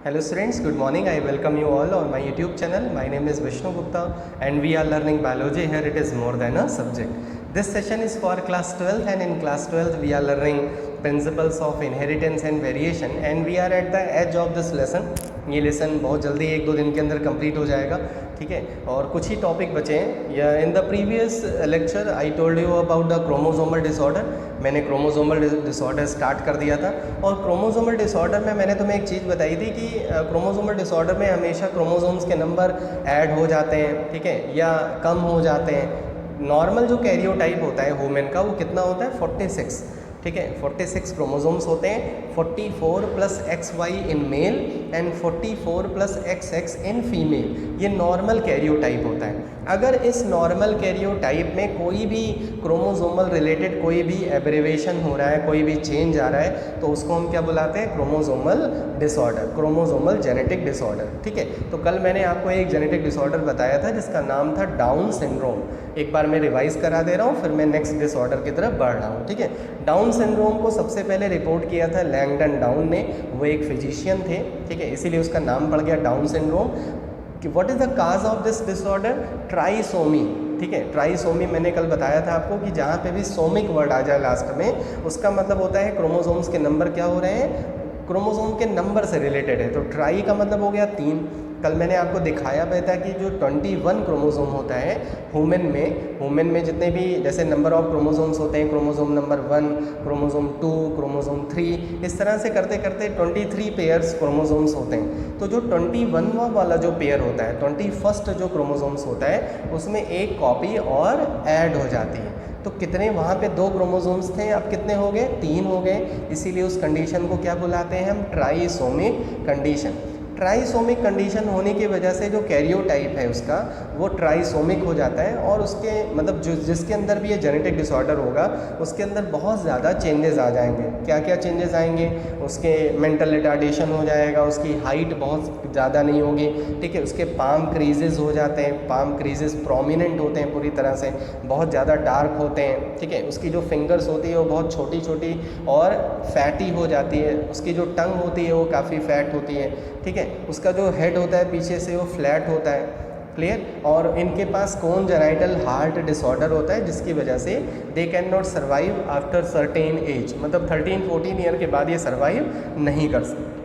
Hello students, good morning. I welcome you all on my YouTube channel. My name is Vishnu Gupta and we are learning biology. Here it is more than a subject. This session is for class 12 and in class 12 we are learning principles of inheritance and variation and we are at the edge of this lesson. ये lesson बहुत जल्दी एक दो दिन के अंदर complete हो जाएगा, ठीक है। और कुछ ही टॉपिक बचे हैं। या in the previous lecture I told you about the chromosomal disorder. मैंने क्रोमोसोमल डिसऑर्डर स्टार्ट कर दिया था और क्रोमोसोमल डिसऑर्डर में मैंने तुम्हें एक चीज़ बताई थी कि क्रोमोसोमल डिसऑर्डर में हमेशा क्रोमोसोम्स के नंबर ऐड हो जाते हैं, ठीक है, या कम हो जाते हैं। नॉर्मल जो कैरियोटाइप होता है वुमेन का वो कितना होता है 46, ठीक है। 46 क्रोमोसोम्स होते हैं, 44 plus XY in male and 44 plus XX in female. ये नॉर्मल कैरियोटाइप होता है। अगर इस नॉर्मल कैरियोटाइप में कोई भी क्रोमोसोमल रिलेटेड कोई भी एब्रिवेशन हो रहा है, कोई भी चेंज आ रहा है, तो उसको हम क्या बुलाते हैं? Chromosomal disorder, chromosomal genetic disorder, ठीक है। तो कल मैंने आपको एक जेनेटिक डिसऑर्डर बताया था जिसका नाम था डाउन सिंड्रोम। एक बार मैं रिवाइज करा दे रहा हूँ, फिर मैं नेक्स्ट डिसऑर्डर की तरफ बढ़ रहा हूँ, ठीक है। डाउन सिंड्रोम को सबसे पहले रिपोर्ट किया था लैंगडन डाउन ने। वो एक फिजिशियन थे, ठीक है, इसीलिए उसका नाम पड़ गया डाउन सिंड्रोम। कि what is the cause of this disorder? Trisomy, ठीक है। ट्राइसोमी मैंने कल बताया था आपको कि जहाँ पे भी सोमिक वर्ड आ जाए लास्ट में, उसका मतलब होता है क्रोमोसोम्स के नंबर क्या हो रहे हैं, क्रोमोसोम के नंबर से रिलेटेड है। तो ट्राई का मतलब हो गया 3। कल मैंने आपको दिखाया भी था कि जो 21 क्रोमोसोम होता है ह्यूमन में जितने भी जैसे नंबर ऑफ क्रोमोसोम्स होते हैं, क्रोमोसोम नंबर 1, क्रोमोसोम 2, क्रोमोसोम 3, इस तरह से करते करते 23 पेयर्स क्रोमोसोम्स होते हैं। तो जो 21वां वाला जो पेयर होता है, 21st जो क्रोमोसोम्स होता है, उसमें एक कॉपी और ऐड हो जाती है। तो कितने वहाँ पे 2 क्रोमोसोम्स थे, अब कितने हो गए? 3 हो गए। इसीलिए उस कंडीशन को क्या बुलाते हैं हम? Trisomic condition. ट्राइसोमिक कंडीशन होने की वजह से जो कैरियोटाइप है उसका वो ट्राइसोमिक हो जाता है और उसके मतलब जो जिसके अंदर भी ये जेनेटिक डिसऑर्डर होगा उसके अंदर बहुत ज़्यादा चेंजेस आ जाएंगे। क्या क्या चेंजेस आएंगे? उसके मेंटल रिटार्डेशन हो जाएगा, उसकी हाइट बहुत ज़्यादा नहीं होगी, ठीक है। उसके पाम क्रीजेस हो जाते हैं, पाम क्रीजेस प्रोमिनेंट होते हैं पूरी तरह से, बहुत ज़्यादा डार्क होते हैं, ठीक है। उसकी जो फिंगर्स होती है वो बहुत छोटी छोटी और फैटी हो जाती है। उसकी जो टंग होती है वो काफ़ी फैट होती है, ठीक है। उसका जो हेड होता है पीछे से वो फ्लैट होता है, क्लियर। और इनके पास कॉन्जेनाइटल हार्ट डिसऑर्डर होता है जिसकी वजह से दे can not survive after certain age, मतलब 13-14 ईयर के बाद ये सर्वाइव नहीं कर सकते।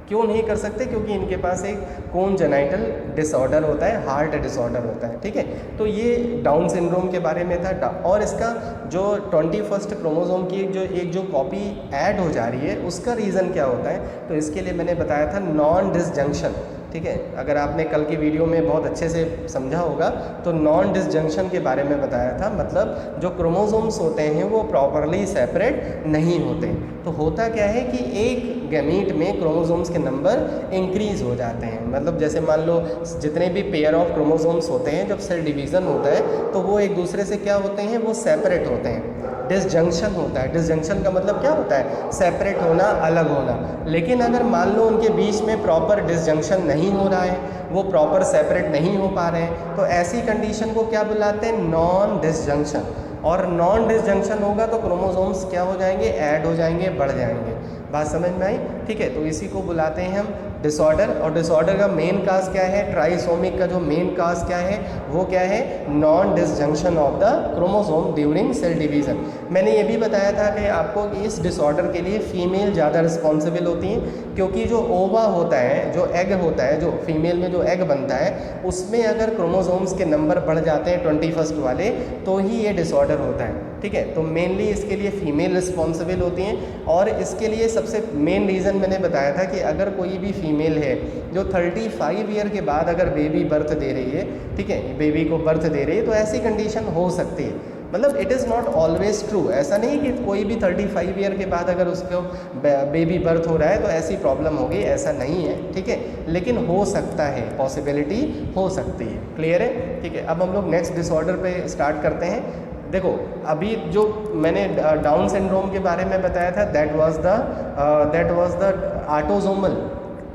क्यों नहीं कर सकते? क्योंकि इनके पास एक कॉन्जेनाइटल डिसऑर्डर होता है, हार्ट डिसऑर्डर होता है, ठीक है। तो ये डाउन सिंड्रोम के बारे में था। और इसका जो 21st क्रोमोसोम की जो कॉपी ऐड हो जा रही है उसका रीज़न क्या होता है? तो इसके लिए मैंने बताया था नॉन डिसजंक्शन, ठीक है। अगर आपने कल की वीडियो में बहुत अच्छे से समझा होगा तो नॉन डिसजंक्शन के बारे में बताया था। मतलब जो क्रोमोसोम्स होते हैं वो प्रॉपरली सेपरेट नहीं होते। तो होता क्या है कि एक गैमीट में क्रोमोसोम्स के नंबर इंक्रीज़ हो जाते हैं। मतलब जैसे मान लो जितने भी पेयर ऑफ क्रोमोसोम्स होते हैं, जब सेल डिवीज़न होता है तो वो एक दूसरे से क्या होते हैं? वो सेपरेट होते हैं। डिसजंक्शन होता है। डिसजंक्शन का मतलब क्या होता है? सेपरेट होना, अलग होना। लेकिन अगर मान लो उनके बीच में प्रॉपर डिसजंक्शन नहीं हो रहा है, वो प्रॉपर सेपरेट नहीं हो पा रहे हैं, तो ऐसी कंडीशन को क्या बुलाते हैं? Non disjunction. और नॉन डिसजंक्शन होगा तो क्रोमोसोम्स क्या हो जाएंगे? ऐड हो जाएंगे, बढ़ जाएंगे। बात समझ में आई? ठीक है। तो इसी को बुलाते हैं हम डिसऑर्डर। और डिसऑर्डर का मेन काज क्या है? ट्राइसोमिक का जो मेन काज क्या है वो क्या है? Non disjunction of the chromosome during cell division. मैंने ये भी बताया था कि आपको कि इस डिसऑर्डर के लिए फीमेल ज़्यादा रिस्पॉन्सिबल होती हैं, क्योंकि जो ओवा होता है, जो एग होता है, जो फीमेल में जो एग बनता है, उसमें अगर क्रोमोसोम्स के नंबर बढ़ जाते हैं 21st वाले तो ही ये डिसऑर्डर होता है, ठीक है। तो मेनली इसके लिए फीमेल रिस्पॉन्सिबल होती हैं। और इसके लिए सबसे मेन रीज़न मैंने बताया था कि अगर कोई भी फीमेल है जो 35 ईयर के बाद अगर बेबी बर्थ दे रही है, ठीक है, बेबी को बर्थ दे रही है, तो ऐसी कंडीशन हो सकती है। मतलब it is not always true. ऐसा नहीं कि कोई भी 35 ईयर के बाद अगर उसको बेबी बर्थ हो रहा है तो ऐसी प्रॉब्लम होगी, ऐसा नहीं है, ठीक है। लेकिन हो सकता है, पॉसिबिलिटी हो सकती है। क्लियर है? ठीक है। अब हम लोग नेक्स्ट डिसऑर्डर पे स्टार्ट करते हैं। देखो अभी जो मैंने डाउन सिंड्रोम के बारे में बताया था दैट वाज द ऑटोसोमल,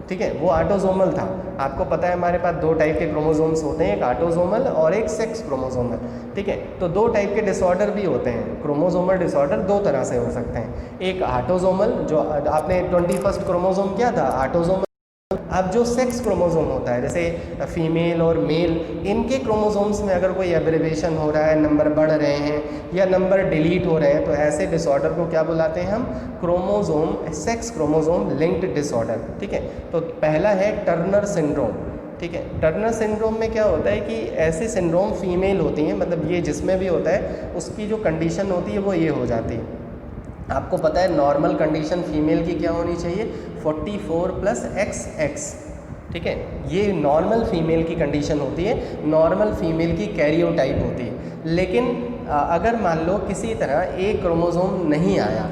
ठीक है, वो ऑटोसोमल था। आपको पता है हमारे पास 2 टाइप के क्रोमोसोम्स होते हैं, एक ऑटोसोमल और एक सेक्स क्रोमोसोमल, ठीक है। तो 2 टाइप के डिसऑर्डर भी होते हैं। क्रोमोसोमल डिसऑर्डर 2 तरह से हो सकते हैं। एक ऑटोसोमल, जो आपने 21st क्रोमोसोम क्या था? ऑटोसोमल। अब जो सेक्स क्रोमोसोम होता है, जैसे फीमेल और मेल, इनके क्रोमोसोम्स में अगर कोई एब्रिवेशन हो रहा है, नंबर बढ़ रहे हैं या नंबर डिलीट हो रहे हैं, तो ऐसे डिसऑर्डर को क्या बुलाते हैं हम? Chromosome, sex chromosome linked disorder. ठीक है, तो पहला है टर्नर सिंड्रोम। ठीक है, टर्नर सिंड्रोम में क्या होता है कि ऐसे सिंड्रोम फीमेल होती हैं, मतलब ये जिसमें भी होता है उसकी जो कंडीशन होती है वो ये हो जाती है। आपको पता है नॉर्मल कंडीशन फीमेल की क्या होनी चाहिए? 44 + XX। ठीक है, ये नॉर्मल फीमेल की कंडीशन होती है, नॉर्मल फीमेल की कैरियोटाइप होती है। लेकिन अगर मान लो किसी तरह एक क्रोमोसोम नहीं आया,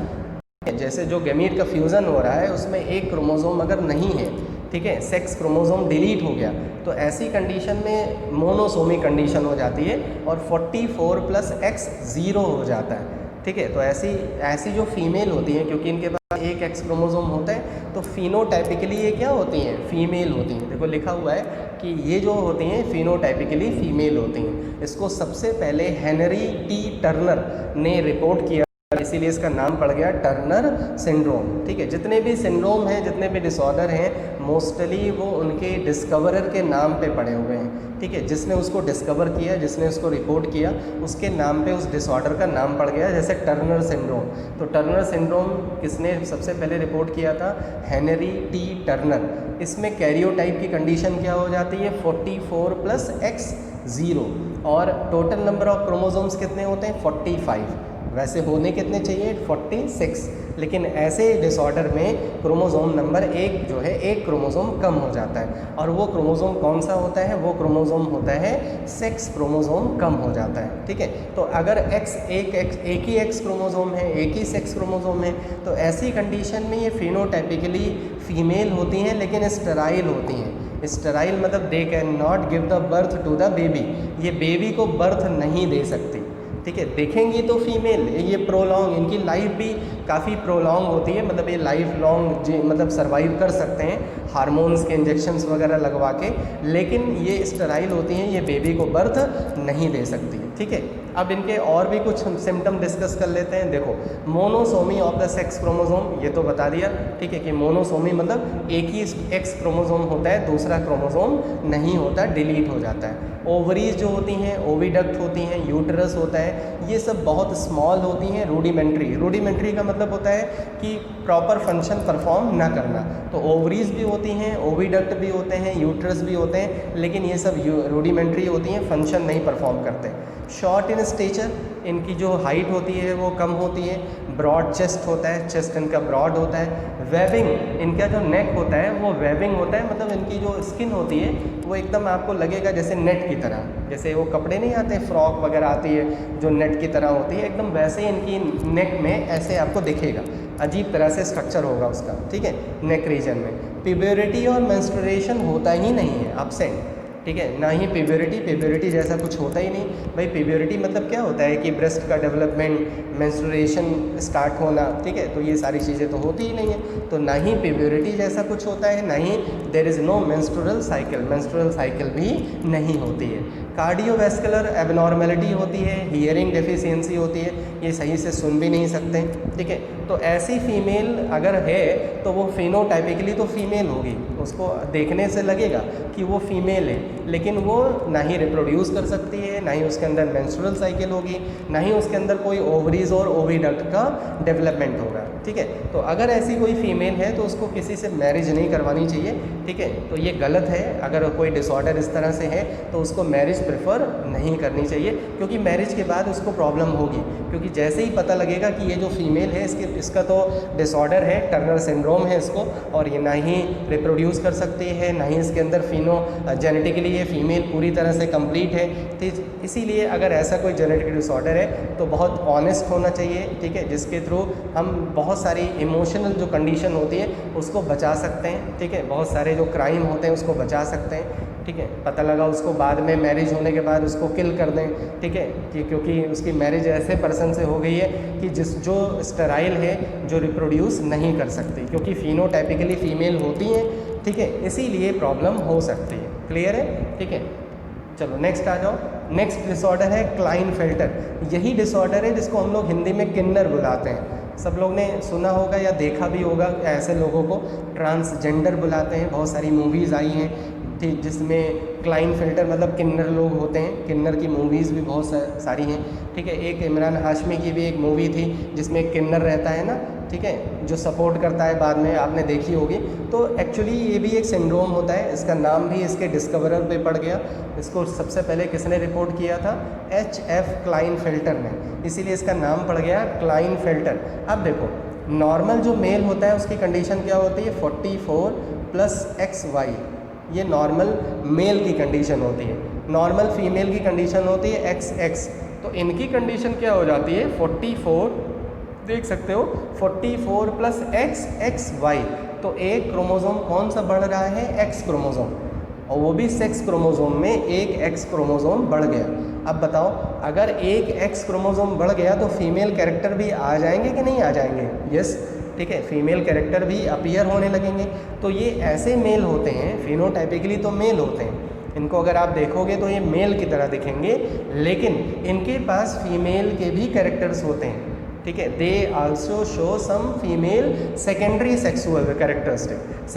जैसे जो गैमीट का फ्यूज़न हो रहा है उसमें एक क्रोमोसोम अगर नहीं है, ठीक है, सेक्स क्रोमोसोम डिलीट हो गया, तो ऐसी कंडीशन में मोनोसोमी कंडीशन हो जाती है और 44 + X 0 हो जाता है। ठीक है, तो ऐसी जो फीमेल होती हैं, क्योंकि इनके पास एक एक्स क्रोमोसोम होता है, तो फिनोटाइपिकली ये क्या होती हैं? फीमेल होती हैं। देखो लिखा हुआ है कि ये जो होती हैं फिनोटाइपिकली फीमेल होती हैं। इसको सबसे पहले हेनरी टी टर्नर ने रिपोर्ट किया, इसीलिए इसका नाम पड़ गया टर्नर सिंड्रोम। ठीक है, जितने भी सिंड्रोम हैं, जितने भी डिसऑर्डर हैं, मोस्टली वो उनके डिस्कवरर के नाम पे पड़े हुए हैं। ठीक है, जिसने उसको डिस्कवर किया, जिसने उसको रिपोर्ट किया, उसके नाम पे उस डिसऑर्डर का नाम पड़ गया, जैसे टर्नर सिंड्रोम। तो टर्नर सिंड्रोम किसने सबसे पहले रिपोर्ट किया था? Henry T Turner. इसमें कैरियोटाइप की कंडीशन क्या हो जाती है? 44 + X 0, और टोटल नंबर ऑफ क्रोमोसोम्स कितने होते हैं? 45। वैसे होने कितने चाहिए? 46। लेकिन ऐसे डिसऑर्डर में क्रोमोसोम नंबर एक जो है, एक क्रोमोसोम कम हो जाता है, और वो क्रोमोसोम कौन सा होता है? वो क्रोमोसोम होता है सेक्स क्रोमोसोम कम हो जाता है। ठीक है, तो अगर एक ही एक्स क्रोमोसोम है, एक ही सेक्स क्रोमोसोम है, तो ऐसी कंडीशन में ये फिनोटाइपिकली फीमेल होती हैं लेकिन स्टेराइल होती हैं। स्टेराइल मतलब they can not give the birth to the baby, ये बेबी को बर्थ नहीं दे सकती। ठीक है, देखेंगी तो फीमेल, ये प्रोलॉन्ग, इनकी लाइफ भी काफ़ी प्रोलॉन्ग होती है, मतलब ये लाइफ लॉन्ग मतलब सर्वाइव कर सकते हैं हार्मोन्स के इंजेक्शंस वगैरह लगवा के, लेकिन ये स्टेराइल होती हैं, ये बेबी को बर्थ नहीं दे सकती। ठीक है, अब इनके और भी कुछ हम सिम्टम डिस्कस कर लेते हैं। देखो, monosomy of the sex chromosome, ये तो बता दिया। ठीक है, कि मोनोसोमी मतलब एक ही एक्स क्रोमोसोम होता है, दूसरा क्रोमोसोम नहीं होता, डिलीट हो जाता है। ओवरीज जो होती हैं, ओविडक्ट होती हैं, यूटरस होता है, ये सब बहुत स्मॉल होती हैं, रूडिमेंट्री। रूडिमेंट्री का मतलब होता है कि प्रॉपर फंक्शन परफॉर्म ना करना। तो ओवरीज भी होती हैं, ओविडक्ट भी होते हैं, यूटरस भी होते हैं, लेकिन ये सब रूडिमेंट्री होती हैं, फंक्शन नहीं परफॉर्म करते। शॉर्ट इन स्टेचर, इनकी जो हाइट होती है वो कम होती है। ब्रॉड चेस्ट होता है, चेस्ट इनका ब्रॉड होता है। वेबिंग, इनका जो नेक होता है वो वेबिंग होता है, मतलब इनकी जो स्किन होती है वो एकदम आपको लगेगा जैसे नेट की तरह, जैसे वो कपड़े नहीं आते, फ्रॉक वगैरह आती है जो नेट की तरह होती है, एकदम वैसे ही इनकी नेक में ऐसे आपको दिखेगा, अजीब तरह से स्ट्रक्चर होगा उसका। ठीक है, नेक रीजन में प्यूबरिटी और मेंस्ट्रुएशन होता ही नहीं है, एब्सेंट। ठीक है, ना ही प्यूबरिटी जैसा कुछ होता ही नहीं। भाई प्यूबरिटी मतलब क्या होता है कि ब्रेस्ट का डेवलपमेंट, मेंस्ट्रुएशन स्टार्ट होना। ठीक है, तो ये सारी चीज़ें तो होती ही नहीं है, तो ना ही प्यूबरिटी जैसा कुछ होता है, ना ही there is no menstrual cycle भी नहीं होती है। कार्डियोवैस्कुलर एबनॉर्मेलिटी होती है, हियरिंग डेफिशिएंसी होती है, ये सही से सुन भी नहीं सकते। ठीक है, तो ऐसी फीमेल अगर है तो वो फिनोटाइपिकली तो फीमेल होगी, उसको देखने से लगेगा कि वो फीमेल है, लेकिन वो ना ही रिप्रोड्यूस कर सकती है, ना ही उसके अंदर मेंस्ट्रुअल साइकिल होगी, ना ही उसके अंदर कोई ओवरीज और ओविडक्ट का डेवलपमेंट होगा। ठीक है, तो अगर ऐसी कोई फीमेल है तो उसको किसी से मैरिज नहीं करवानी चाहिए। ठीक है, तो ये गलत है। अगर कोई डिसऑर्डर इस तरह से है तो उसको मैरिज प्रेफर नहीं करनी चाहिए, क्योंकि मैरिज के बाद उसको प्रॉब्लम होगी, क्योंकि जैसे ही पता लगेगा कि ये जो फीमेल है इसका तो डिसऑर्डर है, टर्नर सिंड्रोम है इसको, और ये ना ही रिप्रोड्यूस कर सकती है, ना ही इसके अंदर जेनेटिकली ये फीमेल पूरी तरह से कंप्लीट है। तो इसीलिए अगर ऐसा कोई जेनेटिक डिसऑर्डर है तो बहुत ऑनेस्ट होना चाहिए। ठीक है, जिसके थ्रू हम बहुत सारी इमोशनल जो कंडीशन होती है उसको बचा सकते हैं। ठीक है, बहुत सारे जो क्राइम होते हैं उसको बचा सकते हैं। ठीक है, पता लगा उसको बाद में मैरिज होने के बाद उसको किल कर दें। ठीक है, कि क्योंकि उसकी मैरिज ऐसे पर्सन से हो गई है कि जो स्टेराइल है, जो रिप्रोड्यूस नहीं कर सकती, क्योंकि फिनोटाइपिकली फीमेल होती हैं। ठीक है, इसीलिए प्रॉब्लम हो सकती है। क्लियर है? ठीक है, चलो नेक्स्ट आ जाओ। नेक्स्ट डिसऑर्डर है क्लाइनफेल्टर। यही डिसऑर्डर है जिसको हम लोग हिंदी में किन्नर बुलाते हैं। सब लोग ने सुना होगा या देखा भी होगा, ऐसे लोगों को ट्रांसजेंडर बुलाते हैं। बहुत सारी मूवीज़ आई हैं ठीक, जिसमें क्लाइनफेल्टर मतलब किन्नर लोग होते हैं। किन्नर की मूवीज़ भी बहुत सारी हैं, ठीक है। एक इमरान हाशमी की भी एक मूवी थी जिसमें एक किन्नर रहता है ना, ठीक है, जो सपोर्ट करता है, बाद में आपने देखी होगी। तो एक्चुअली ये भी एक सिंड्रोम होता है। इसका नाम भी इसके डिस्कवरर पे पड़ गया। इसको सबसे पहले किसने रिपोर्ट किया था? H.F. क्लाइनफेल्टर ने, इसीलिए इसका नाम पड़ गया क्लाइनफेल्टर। अब देखो, नॉर्मल जो मेल होता है उसकी कंडीशन क्या होती है? 44 + XY, ये नॉर्मल मेल की कंडीशन होती है। नॉर्मल फीमेल की कंडीशन होती है XX। तो इनकी कंडीशन क्या हो जाती है? 44, देख सकते हो, 44 + XXY। तो एक क्रोमोसोम कौन सा बढ़ रहा है? X क्रोमोसोम, और वो भी सेक्स क्रोमोसोम में एक X क्रोमोसोम बढ़ गया। अब बताओ, अगर एक X क्रोमोसोम बढ़ गया तो फीमेल कैरेक्टर भी आ जाएंगे कि नहीं आ जाएंगे? यस, ठीक है, फीमेल कैरेक्टर भी अपीयर होने लगेंगे। तो ये ऐसे मेल होते हैं, फिनोटाइपिकली तो मेल होते हैं। इनको अगर आप देखोगे तो ये मेल की तरह दिखेंगे, लेकिन इनके पास फीमेल के भी कैरेक्टर्स होते हैं, ठीक है। They also show some female secondary sexual characteristic.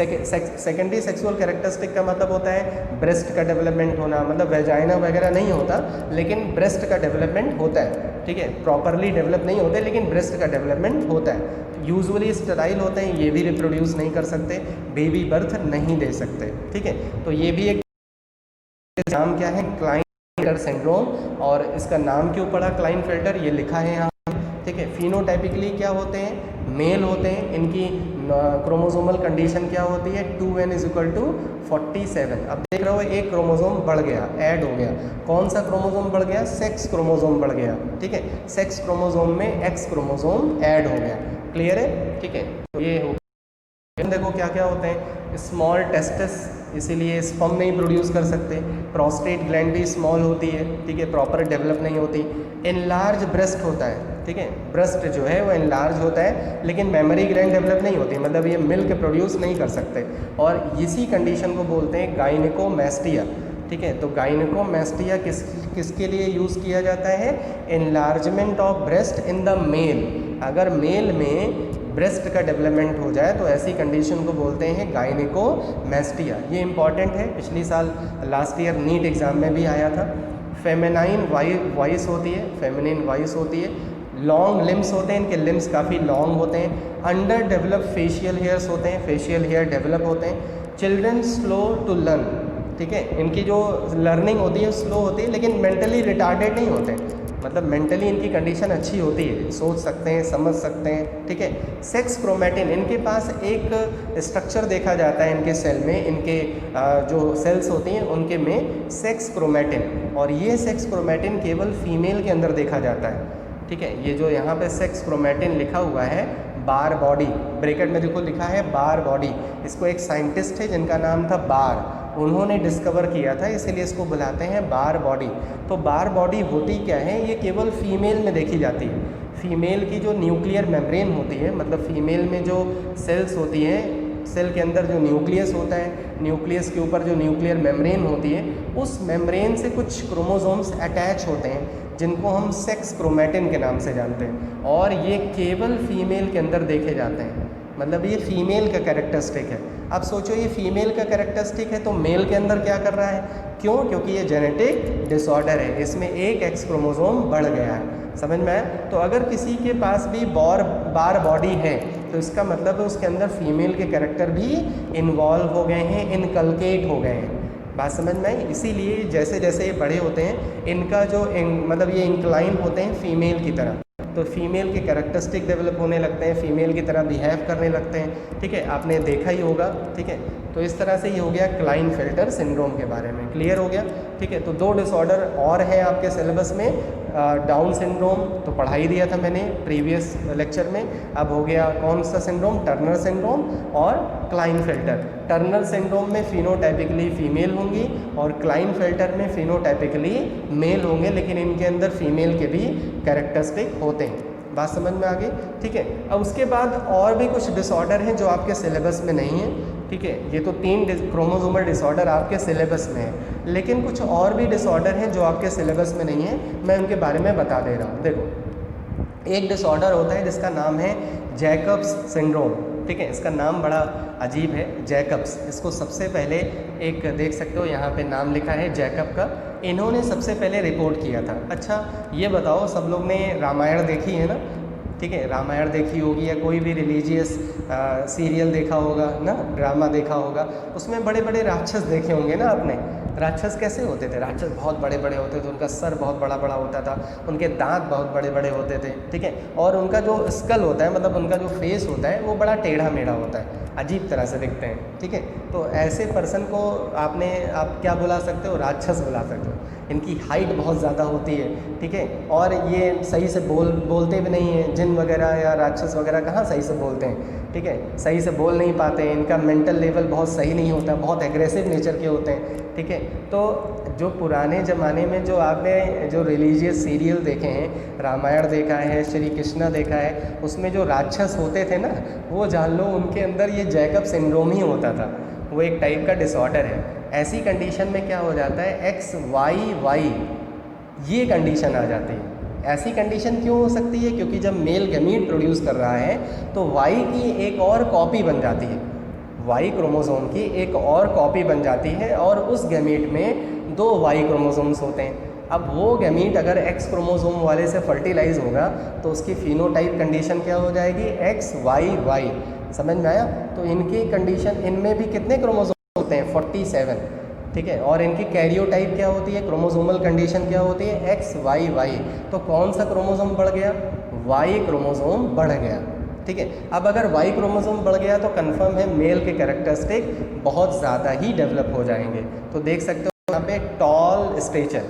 Secondary sexual characteristic का मतलब होता है ब्रेस्ट का डेवलपमेंट होना, मतलब वेजाइना वगैरह नहीं होता, लेकिन ब्रेस्ट का डेवलपमेंट होता है, ठीक है। प्रॉपरली डेवलप नहीं होते, लेकिन ब्रेस्ट का डेवलपमेंट होता है। यूजुअली स्टेराइल होते हैं, ये भी रिप्रोड्यूस नहीं कर सकते, बेबी बर्थ नहीं दे सकते, ठीक है। तो ये भी एक नाम क्या है? Klinefelter syndrome. और इसका नाम क्यों पड़ा क्लाइनफेल्टर, ये लिखा है यहाँ, ठीक है। फिनोटाइपिकली क्या होते हैं? मेल होते हैं। इनकी क्रोमोसोमल कंडीशन क्या होती है? 2n = 47। अब देख रहे हो, एक क्रोमोसोम बढ़ गया, ऐड हो गया। कौन सा क्रोमोसोम बढ़ गया? सेक्स क्रोमोसोम बढ़ गया, ठीक है। सेक्स क्रोमोसोम में X क्रोमोसोम ऐड हो गया। क्लियर है? ठीक है, तो ये हो। देखो क्या क्या होते हैं? स्मॉल टेस्टिस, इसीलिए स्पर्म नहीं प्रोड्यूस कर सकते। प्रोस्टेट ग्लैंड भी स्मॉल होती है, ठीक है, प्रॉपर डेवलप नहीं होती। इनलार्ज ब्रेस्ट होता है, ठीक है, ब्रेस्ट जो है वो इनलार्ज होता है, लेकिन मेमोरी ग्लैंड डेवलप नहीं होती, मतलब ये मिल्क प्रोड्यूस नहीं कर सकते। और इसी कंडीशन को बोलते हैं गाइनेकोमैस्टिया, ठीक है। तो गाइनेकोमैस्टिया किसके लिए यूज़ किया जाता है? Enlargement of breast in the male. अगर मेल में ब्रेस्ट का डेवलपमेंट हो जाए तो ऐसी कंडीशन को बोलते हैं गाइनेकोमैस्टिया। ये इंपॉर्टेंट है, पिछली साल लास्ट ईयर नीट एग्ज़ाम में भी आया था। फेमिनाइन वॉइस होती है, फेमिनिन वॉइस होती है। लॉन्ग लिम्स होते हैं, इनके लिम्स काफ़ी लॉन्ग होते हैं। अंडर डेवलप फेशियल हेयर्स होते हैं, फेशियल हेयर डेवलप होते हैं। चिल्ड्रन स्लो टू लर्न, ठीक है, इनकी जो लर्निंग होती है स्लो होती है, लेकिन मेंटली रिटार्डेड नहीं होते, मतलब मेंटली इनकी कंडीशन अच्छी होती है, सोच सकते हैं, समझ सकते हैं, ठीक है। सेक्स क्रोमैटिन, इनके पास एक स्ट्रक्चर देखा जाता है इनके सेल में, इनके जो सेल्स होती हैं उनके में सेक्स क्रोमैटिन, और ये सेक्स क्रोमैटिन केवल फीमेल के अंदर देखा जाता है, ठीक है। ये जो यहाँ पे सेक्स क्रोमैटिन लिखा हुआ है, बार बॉडी, ब्रैकेट में देखो लिखा है बार बॉडी। इसको एक साइंटिस्ट है जिनका नाम था बार, उन्होंने डिस्कवर किया था, इसीलिए इसको बुलाते हैं बार बॉडी। तो बार बॉडी होती क्या है? ये केवल फीमेल में देखी जाती है। फीमेल की जो न्यूक्लियर मेम्ब्रेन होती है, मतलब फीमेल में जो सेल्स होती हैं, सेल के अंदर जो न्यूक्लियस होता है, न्यूक्लियस के ऊपर जो न्यूक्लियर मेम्ब्रेन होती है, उस मेम्ब्रेन से कुछ क्रोमोसोम्स अटैच होते हैं जिनको हम सेक्स क्रोमैटिन के नाम से जानते हैं, और ये केवल फीमेल के अंदर देखे जाते हैं, मतलब ये फीमेल का कैरेक्टरिस्टिक है। अब सोचो ये फीमेल का कैरेक्टरिस्टिक है तो मेल के अंदर क्या कर रहा है? क्यों? क्योंकि ये जेनेटिक डिसऑर्डर है, इसमें एक X क्रोमोसोम बढ़ गया है। समझ में आया? तो अगर किसी के पास भी बार बॉडी है तो इसका मतलब है उसके अंदर फीमेल के कैरेक्टर भी इन्वॉल्व हो गए हैं, इनकलकेट हो गए हैं। बात समझ में आई? इसीलिए जैसे जैसे ये बड़े होते हैं इनका जो मतलब ये इंक्लाइन होते हैं फीमेल की तरह, तो फीमेल के कैरेक्टरिस्टिक डेवलप होने लगते हैं, फीमेल की तरह बिहेव करने लगते हैं, ठीक है, आपने देखा ही होगा, ठीक है। तो इस तरह से ये हो गया क्लाइनफेल्टर सिंड्रोम के बारे में, क्लियर हो गया, ठीक है। तो 2 डिसऑर्डर और हैं आपके सिलेबस में, डाउन सिंड्रोम तो पढ़ा ही दिया था मैंने प्रीवियस लेक्चर में। अब हो गया कौन सा सिंड्रोम? टर्नर सिंड्रोम और क्लाइनफेल्टर। टर्नर सिंड्रोम में फिनोटाइपिकली फीमेल होंगी और क्लाइनफेल्टर में फिनोटाइपिकली मेल होंगे, लेकिन इनके अंदर फीमेल के भी कैरेक्टरिस्टिक होते हैं। बात समझ में आ गई, ठीक है। अब उसके बाद और भी कुछ डिसऑर्डर हैं जो आपके सिलेबस में नहीं है, ठीक है। ये तो 3 क्रोमोसोमल डिसऑर्डर आपके सिलेबस में है, लेकिन कुछ और भी डिसऑर्डर हैं जो आपके सिलेबस में नहीं है, मैं उनके बारे में बता दे रहा हूँ। देखो, एक डिसऑर्डर होता है जिसका नाम है जैकब्स सिंड्रोम। ठीक है, इसका नाम बड़ा अजीब है, जैकब्स। इसको सबसे पहले एक देख सकते हो यहाँ पे नाम लिखा है जैकब का, इन्होंने सबसे पहले रिपोर्ट किया था। अच्छा ये बताओ, सब लोग ने रामायण देखी है ना? ठीक है, रामायण देखी होगी या कोई भी रिलीजियस सीरियल देखा होगा ना, ड्रामा देखा होगा, उसमें बड़े बड़े राक्षस देखे होंगे ना आपने। राक्षस कैसे होते थे? राक्षस बहुत बड़े बड़े होते थे, उनका सर बहुत बड़ा बड़ा होता था, उनके दांत बहुत बड़े बड़े होते थे। ठीक है, और उनका जो स्कल होता है, मतलब उनका जो फेस होता है, वो बड़ा टेढ़ा मेढ़ा होता है, अजीब तरह से दिखते हैं। ठीक है, तो ऐसे पर्सन को आप क्या बुला सकते हो? राक्षस बुला सकते हो। इनकी हाइट बहुत ज़्यादा होती है। ठीक है, और ये सही से बोलते भी नहीं हैं। जिन वगैरह या राक्षस वगैरह कहाँ सही से बोलते हैं? ठीक है, सही से बोल नहीं पाते हैं। इनका मेंटल लेवल बहुत सही नहीं होता, बहुत एग्रेसिव नेचर के होते हैं। ठीक है, तो जो पुराने ज़माने में जो आपने जो रिलीजियस सीरियल देखे हैं, रामायण देखा है, श्री कृष्णा देखा है, उसमें जो राक्षस होते थे ना, वो जान लो उनके अंदर ये जैकब सिंड्रोम ही होता था। वो एक टाइप का डिसऑर्डर है। ऐसी कंडीशन में क्या हो जाता है, XYY ये कंडीशन आ जाती है। ऐसी कंडीशन क्यों हो सकती है? क्योंकि जब मेल गैमीट प्रोड्यूस कर रहा है तो Y की एक और कॉपी बन जाती है, Y क्रोमोसोम की एक और कॉपी बन जाती है, और उस गैमीट में 2 Y क्रोमोसोम्स होते हैं। अब वो गैमीट अगर X क्रोमोसोम वाले से फर्टिलाइज होगा तो उसकी फिनोटाइप कंडीशन क्या हो जाएगी? XYY। समझ में आया? तो इनकी कंडीशन, इनमें भी कितने क्रोमोसोम होते हैं? 47। ठीक है, और इनकी कैरियोटाइप क्या होती है? क्रोमोसोमल कंडीशन क्या होती है? XYY। तो कौन सा क्रोमोसोम बढ़ गया? Y क्रोमोसोम बढ़ गया। ठीक है, अब अगर Y क्रोमोसोम बढ़ गया तो कंफर्म है मेल के कैरेक्टरिस्टिक बहुत ज़्यादा ही डेवलप हो जाएंगे। तो देख सकते हो यहाँ पे टॉल स्टेचर,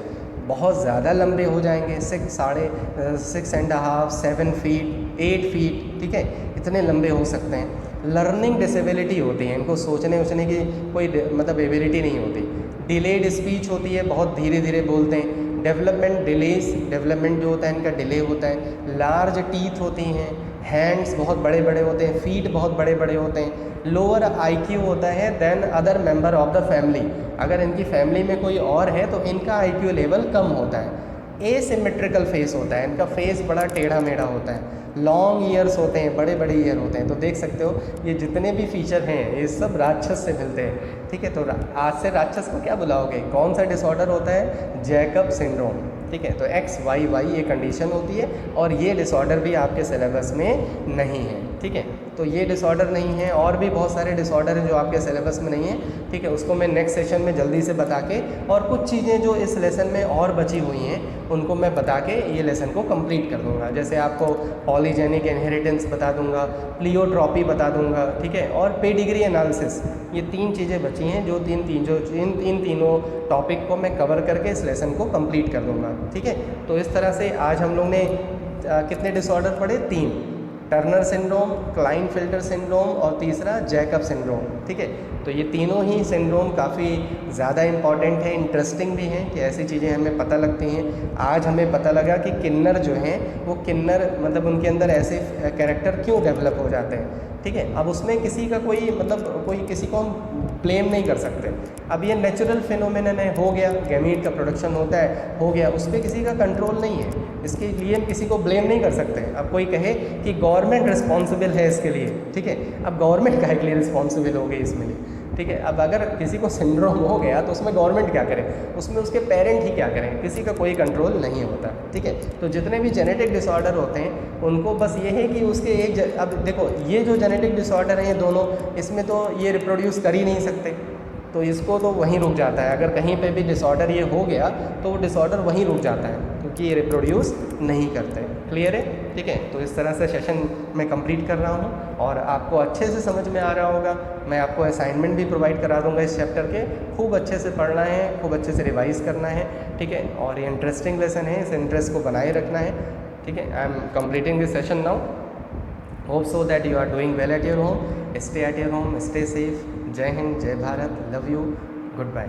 बहुत ज़्यादा लंबे हो जाएंगे, 6.5 7 फीट 8 फीट। ठीक है, इतने लंबे हो सकते हैं। लर्निंग डिसेबिलिटी होती है, इनको सोचने वोचने की कोई मतलब एबिलिटी नहीं होती। डिलेड स्पीच होती है, बहुत धीरे धीरे बोलते हैं। डेवलपमेंट डिलेस, डेवलपमेंट जो होता है इनका डिले होता है। लार्ज टीथ होती हैं, हैंड्स बहुत बड़े बड़े होते हैं, फीट बहुत बड़े बड़े होते हैं। लोअर IQ होता है than other member of the family. अगर इनकी फैमिली में कोई और है तो इनका IQ लेवल कम होता है। एसिमेट्रिकल फेस होता है, इनका फेस बड़ा टेढ़ा मेढ़ा होता है। लॉन्ग ईयर्स होते हैं, बड़े बड़े ईयर होते हैं। तो देख सकते हो ये जितने भी फीचर हैं ये सब राक्षस से मिलते हैं। ठीक है, तो आज से राक्षस को क्या बुलाओगे? कौन सा डिसऑर्डर होता है? Jacob syndrome. ठीक है, तो XYY ये कंडीशन होती है, और ये डिसऑर्डर भी आपके सिलेबस में नहीं है। ठीक है, तो ये डिसऑर्डर नहीं है, और भी बहुत सारे डिसऑर्डर हैं जो आपके सिलेबस में नहीं है। ठीक है, उसको मैं नेक्स्ट सेशन में जल्दी से बता के, और कुछ चीज़ें जो इस लेसन में और बची हुई हैं उनको मैं बता के ये लेसन को कंप्लीट कर दूंगा। जैसे आपको पॉलीजेनिक इनहेरिटेंस बता दूंगा, प्लियोट्रॉपी बता दूंगा। ठीक है, और पेडिग्री एनालिसिस, ये 3 चीज़ें बची हैं जो इन तीनों टॉपिक को मैं कवर करके इस लेसन को कंप्लीट कर दूंगा। ठीक है, तो इस तरह से आज हम लोग ने कितने डिसऑर्डर पढ़े? 3, टर्नर सिंड्रोम, क्लाइनफिल्टर सिंड्रोम, और तीसरा जैकब सिंड्रोम। ठीक है, तो ये तीनों ही सिंड्रोम काफ़ी ज़्यादा इंपॉर्टेंट है, इंटरेस्टिंग भी हैं कि ऐसी चीज़ें हमें पता लगती हैं। आज हमें पता लगा कि किन्नर जो हैं वो किन्नर मतलब उनके अंदर ऐसे कैरेक्टर क्यों डेवलप हो जाते हैं। ठीक है, अब उसमें किसी का कोई किसी को हम ब्लेम नहीं कर सकते। अब ये नेचुरल फिनोमेनन है, हो गया, गैमीट का प्रोडक्शन होता है, हो गया, उस पर किसी का कंट्रोल नहीं है, इसके लिए हम किसी को ब्लेम नहीं कर सकते। अब कोई कहे कि गवर्नमेंट रिस्पॉन्सिबल है इसके लिए, ठीक है, अब गवर्नमेंट काहे के लिए रिस्पॉन्सिबल हो गई इसमें लिए? ठीक है, अब अगर किसी को सिंड्रोम हो गया तो उसमें गवर्नमेंट क्या करे? उसमें उसके पेरेंट ही क्या करें? किसी का कोई कंट्रोल नहीं होता। ठीक है, तो जितने भी जेनेटिक डिसऑर्डर होते हैं उनको बस ये है कि उसके अब देखो ये जो जेनेटिक डिसऑर्डर हैं ये दोनों, इसमें तो ये रिप्रोड्यूस कर ही नहीं सकते, तो इसको तो वहीं रुक जाता है। अगर कहीं पे भी डिसऑर्डर ये हो गया तो वो डिसऑर्डर वहीं रुक जाता है, क्योंकि ये रिप्रोड्यूस नहीं करते। क्लियर है? ठीक है, तो इस तरह से सेशन मैं कंप्लीट कर रहा हूँ और आपको अच्छे से समझ में आ रहा होगा। मैं आपको असाइनमेंट भी प्रोवाइड करा दूँगा इस चैप्टर के। खूब अच्छे से पढ़ना है, खूब अच्छे से रिवाइज़ करना है। ठीक है, और ये इंटरेस्टिंग लेसन है, इस इंटरेस्ट को बनाए रखना है। ठीक है, I am completing this session now. Hope so that you are doing well at your home. Stay at your home, stay safe. Jai Hind, Jai Bharat, love you, good bye.